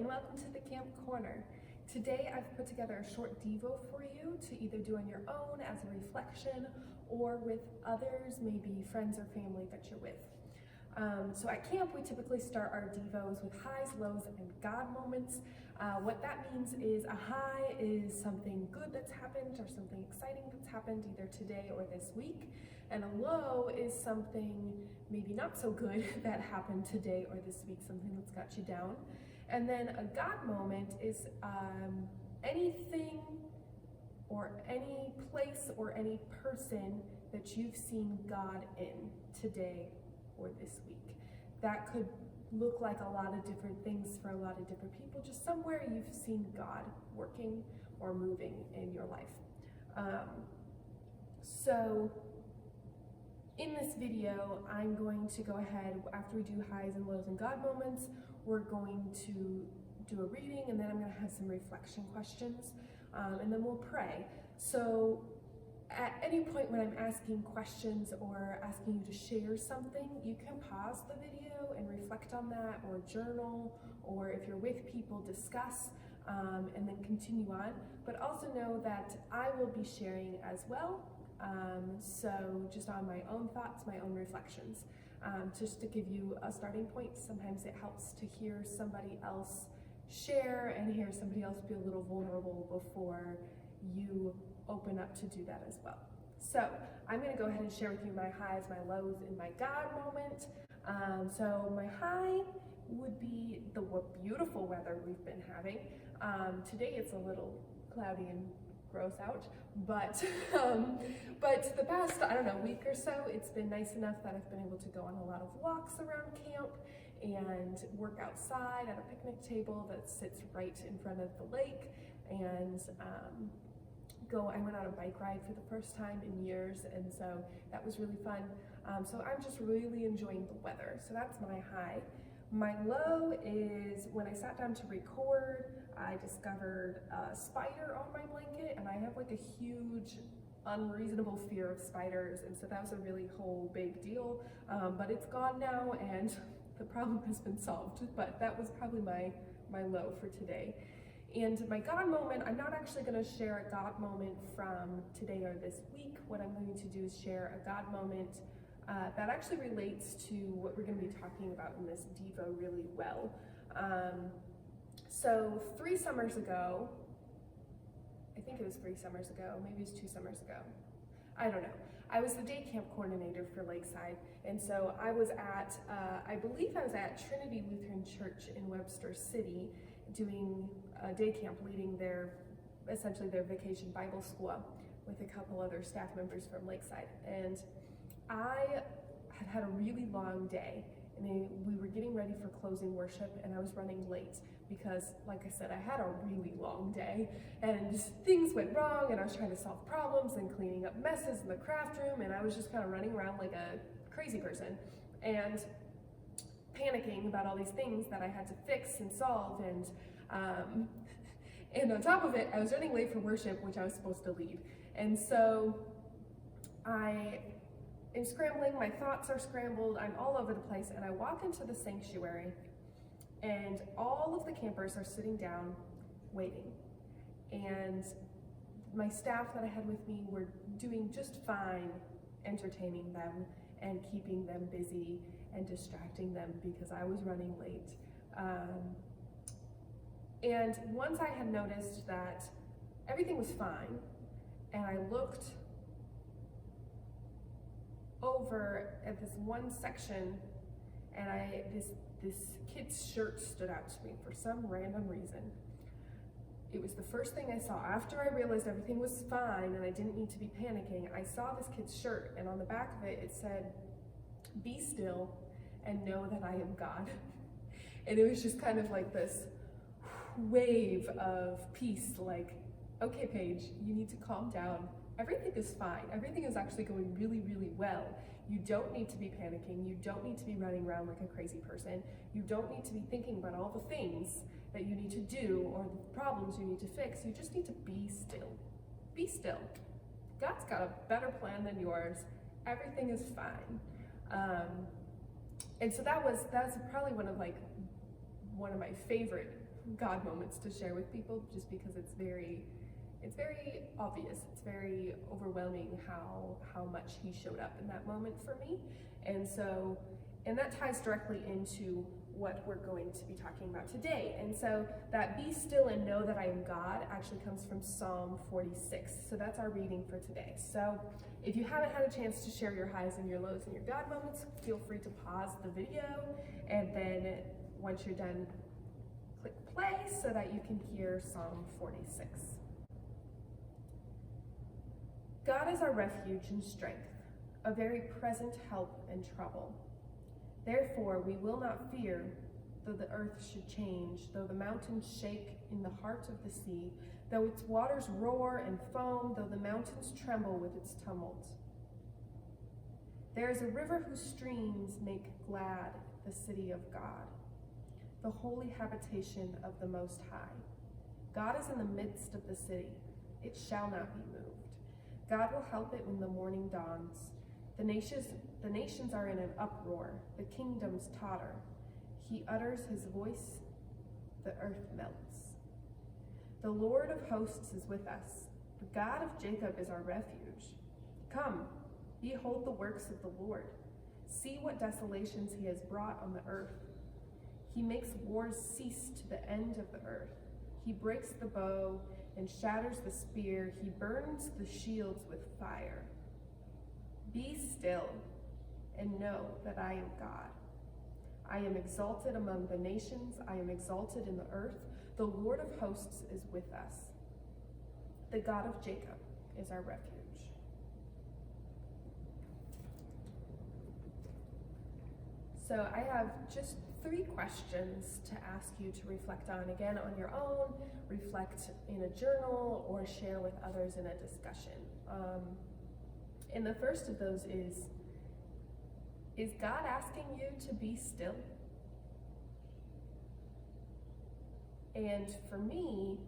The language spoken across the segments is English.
and welcome to the Camp Corner. Today I've put together a short Devo for you to either do on your own as a reflection or with others, maybe friends or family that you're with. So at camp we typically start our Devos with highs, lows, and God moments. What that means is a high is something good that's happened or something exciting that's happened either today or this week. And a low is something maybe not so good that happened today or this week, something that's got you down. And then a God moment is anything or any place or any person that you've seen God in today or this week. That could look like a lot of different things for a lot of different people, just somewhere you've seen God working or moving in your life. So in this video, I'm going to go ahead, after we do highs and lows and God moments, we're going to do a reading, and then I'm going to have some reflection questions, and then we'll pray. So at any point when I'm asking questions or asking you to share something, you can pause the video and reflect on that, or journal, or if you're with people, discuss, and then continue on. But also know that I will be sharing as well. So just on my own thoughts, my own reflections, just to give you a starting point. Sometimes it helps to hear somebody else share and hear somebody else be a little vulnerable before you open up to do that as well. So I'm going to go ahead and share with you my highs, my lows, and my God moment. So my high would be the beautiful weather we've been having. Today it's a little cloudy and gross out, but the past, I don't know, week or so, it's been nice enough that I've been able to go on a lot of walks around camp and work outside at a picnic table that sits right in front of the lake, and I went on a bike ride for the first time in years, and so that was really fun. So I'm just really enjoying the weather. So that's my high. My low is when I sat down to record, I discovered a spider on my blanket, and I have like a huge unreasonable fear of spiders, and so that was a really whole big deal, but it's gone now and the problem has been solved. But that was probably my low for today. And my God moment, I'm not actually going to share a God moment from today or this week. What I'm going to do is share a God moment that actually relates to what we're going to be talking about in this Devo really well. So 3 summers ago, I think it was 3 summers ago, maybe it was 2 summers ago, I don't know. I was the day camp coordinator for Lakeside, and so I was at, I believe I was at Trinity Lutheran Church in Webster City doing a day camp, leading essentially their vacation Bible school with a couple other staff members from Lakeside. And I had a really long day, and we were getting ready for closing worship, and I was running late because, like I said, I had a really long day, and things went wrong, and I was trying to solve problems and cleaning up messes in the craft room, and I was just kind of running around like a crazy person and panicking about all these things that I had to fix and solve, and on top of it, I was running late for worship, which I was supposed to lead. And so I am scrambling, my thoughts are scrambled, I'm all over the place, and I walk into the sanctuary, and all of the campers are sitting down waiting. And my staff that I had with me were doing just fine entertaining them and keeping them busy and distracting them because I was running late. And once I had noticed that everything was fine, and I looked over at this one section, and this kid's shirt stood out to me for some random reason. It was the first thing I saw. After I realized everything was fine and I didn't need to be panicking, I saw this kid's shirt, and on the back of it, it said, "Be still and know that I am God." And it was just kind of like this wave of peace, like, okay, Paige, you need to calm down. Everything is fine. Everything is actually going really, really well. You don't need to be panicking. You don't need to be running around like a crazy person. You don't need to be thinking about all the things that you need to do or the problems you need to fix. You just need to be still. Be still. God's got a better plan than yours. Everything is fine. And so that's probably one of my favorite God moments to share with people, just because it's very obvious. It's very overwhelming how much he showed up in that moment for me. And that ties directly into what we're going to be talking about today. And so that be still and know that I am God actually comes from Psalm 46. So that's our reading for today. So if you haven't had a chance to share your highs and your lows and your God moments, feel free to pause the video, and then once you're done, click play so that you can hear Psalm 46. God is our refuge and strength, a very present help in trouble. Therefore we will not fear, though the earth should change, though the mountains shake in the heart of the sea, though its waters roar and foam, though the mountains tremble with its tumult. There is a river whose streams make glad the city of God, the holy habitation of the Most High. God is in the midst of the city. It shall not be moved. God will help it when the morning dawns. The nations are in an uproar. The kingdoms totter. He utters his voice. The earth melts. The Lord of hosts is with us. The God of Jacob is our refuge. Come, behold the works of the Lord. See what desolations he has brought on the earth. He makes wars cease to the end of the earth. He breaks the bow and shatters the spear. He burns the shields with fire. Be still and know that I am God. I am exalted among the nations. I am exalted in the earth. The Lord of hosts is with us. The God of Jacob is our refuge. So I have just 3 questions to ask you to reflect on, again, on your own, reflect in a journal, or share with others in a discussion. And the first of those is God asking you to be still? And for me,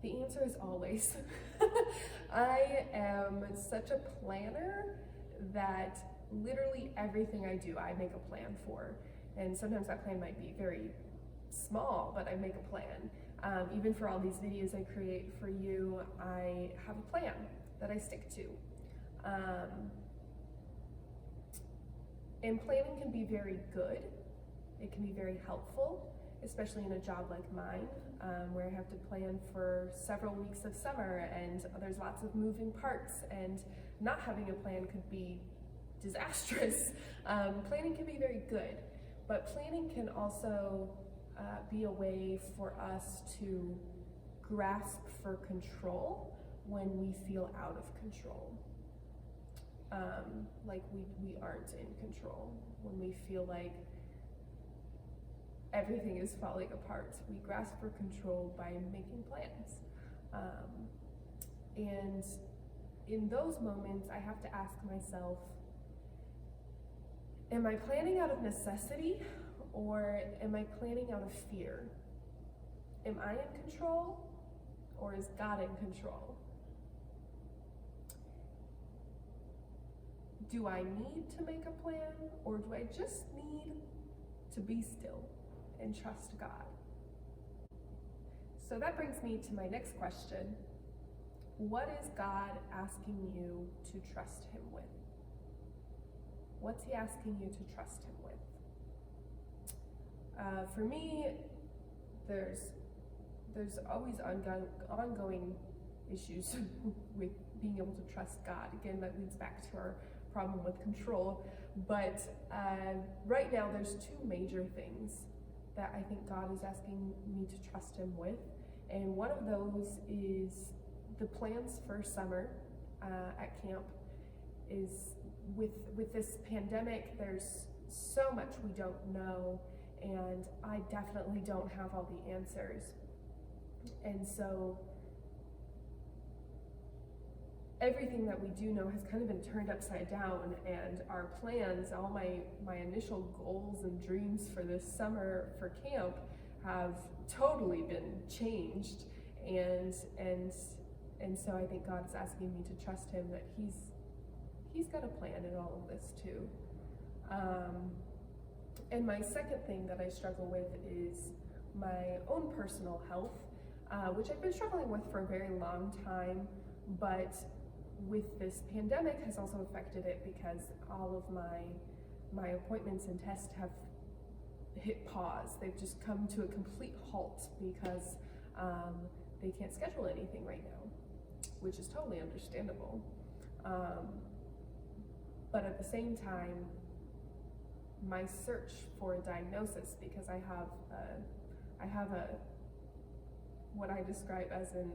the answer is always. I am such a planner that literally everything I do, I make a plan for. And sometimes that plan might be very small, but I make a plan. Even for all these videos I create for you, I have a plan that I stick to. And planning can be very good. It can be very helpful, especially in a job like mine, where I have to plan for several weeks of summer and there's lots of moving parts, and not having a plan could be disastrous. Planning can be very good, but planning can also be a way for us to grasp for control when we feel out of control. Like we aren't in control, when we feel like everything is falling apart. We grasp for control by making plans. And in those moments, I have to ask myself, am I planning out of necessity, or am I planning out of fear? Am I in control, or is God in control? Do I need to make a plan, or do I just need to be still and trust God? So that brings me to my next question. What is God asking you to trust him with? What's he asking you to trust him with? For me, there's always ongoing issues with being able to trust God. Again, that leads back to our problem with control. But right now, there's 2 major things that I think God is asking me to trust him with. And one of those is the plans for summer at camp. Is with this pandemic, there's so much we don't know, and I definitely don't have all the answers. And so everything that we do know has kind of been turned upside down, and our plans, all my initial goals and dreams for this summer for camp have totally been changed. And so I think God is asking me to trust him that he's got a plan in all of this too. And my second thing that I struggle with is, my own personal health, which I've been struggling with for a very long time, but with this pandemic has also affected it because all of my appointments and tests have hit pause. They've just come to a complete halt because they can't schedule anything right now, which is totally understandable. But at the same time, my search for a diagnosis, because I have what I describe as an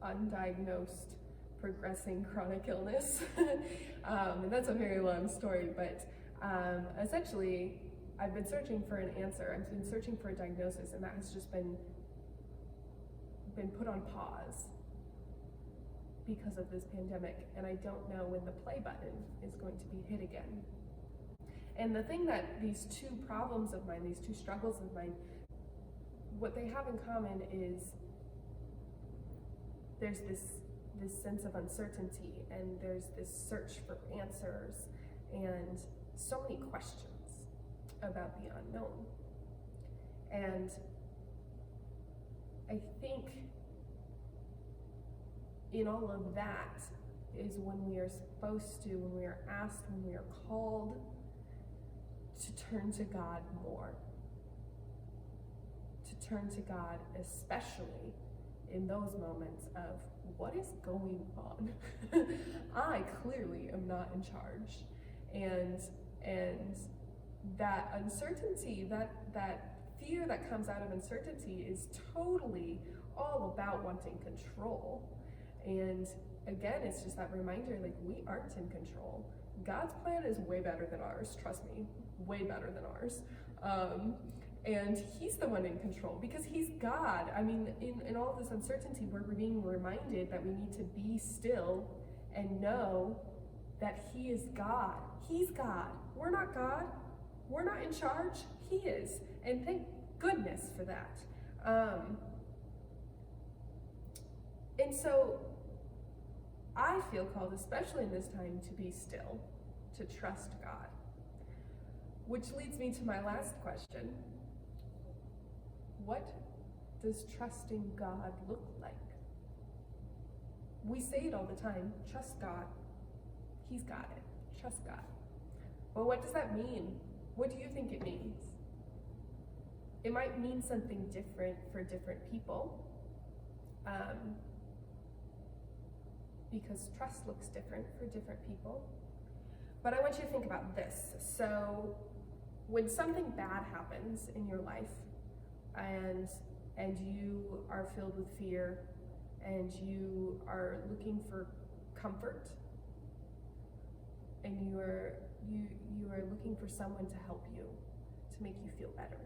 undiagnosed progressing chronic illness. And that's a very long story, but essentially I've been searching for an answer. I've been searching for a diagnosis, and that has just been put on pause because of this pandemic, and I don't know when the play button is going to be hit again. And the thing that these two problems of mine, these two struggles of mine, what they have in common is there's this sense of uncertainty, and there's this search for answers, and so many questions about the unknown. And I think in all of that is when we are supposed to, when we are asked, when we are called to turn to God more. To turn to God, especially in those moments of what is going on? I clearly am not in charge. And that uncertainty, that fear that comes out of uncertainty is totally all about wanting control. And again, it's just that reminder, like, we aren't in control. God's plan is way better than ours, trust me, way better than ours. And he's the one in control because he's God. I mean, in all of this uncertainty, we're being reminded that we need to be still and know that he is God. He's God. We're not God. We're not in charge. He is. And thank goodness for that. And so I feel called, especially in this time, to be still, to trust God. Which leads me to my last question. What does trusting God look like? We say it all the time, trust God. He's got it. Trust God. Well, what does that mean? What do you think it means? It might mean something different for different people, because trust looks different for different people. But I want you to think about this. So when something bad happens in your life, and you are filled with fear, and you are looking for comfort, and you are looking for someone to help you, to make you feel better,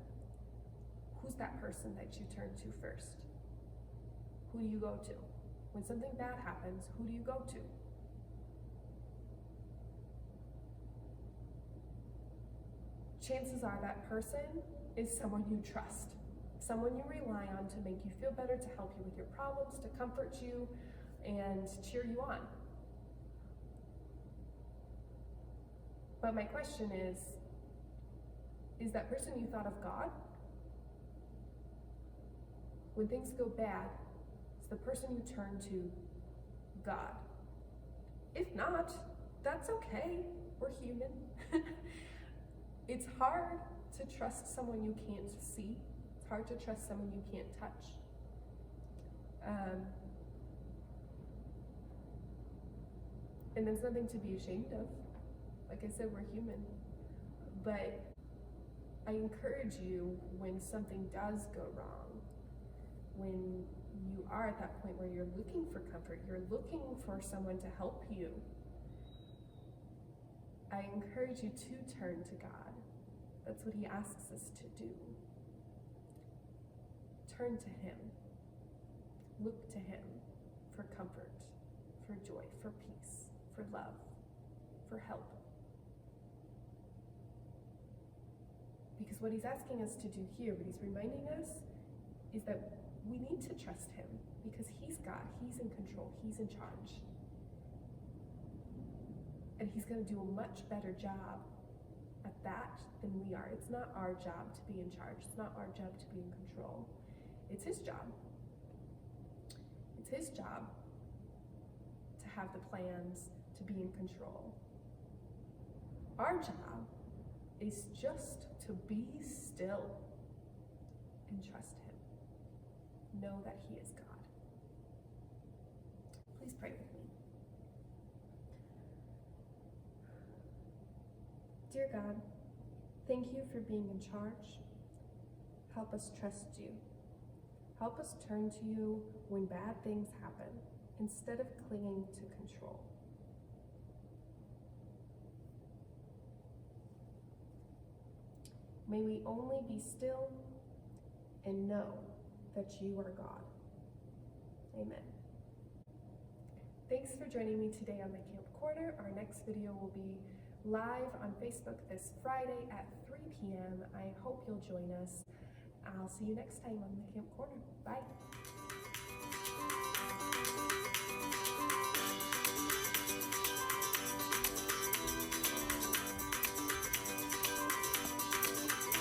who's that person that you turn to first? Who do you go to? When something bad happens, who do you go to? Chances are that person is someone you trust, someone you rely on to make you feel better, to help you with your problems, to comfort you, and cheer you on. But my question is that person you thought of God? When things go bad, is the person you turn to God? If not, that's okay. We're human. It's hard to trust someone you can't see. It's hard to trust someone you can't touch. And there's nothing to be ashamed of. Like I said, we're human. But I encourage you, when something does go wrong, when you are at that point where you're looking for comfort, you're looking for someone to help you, I encourage you to turn to God. That's what he asks us to do. Turn to him. Look to him for comfort, for joy, for peace, for love, for help. Because what he's asking us to do here, what he's reminding us, is that we need to trust him, because he's God, he's in control, he's in charge. And he's going to do a much better job at that than we are. It's not our job to be in charge. It's not our job to be in control. It's his job. It's his job to have the plans, to be in control. Our job is just to be still and trust him. Know that he is God. Please pray with me. Dear God, thank you for being in charge. Help us trust you. Help us turn to you when bad things happen, instead of clinging to control. May we only be still and know that you are God. Amen. Thanks for joining me today on the Camp Corner. Our next video will be live on Facebook this Friday at 3 p.m. I hope you'll join us. I'll see you next time on the Camp Corner. Bye.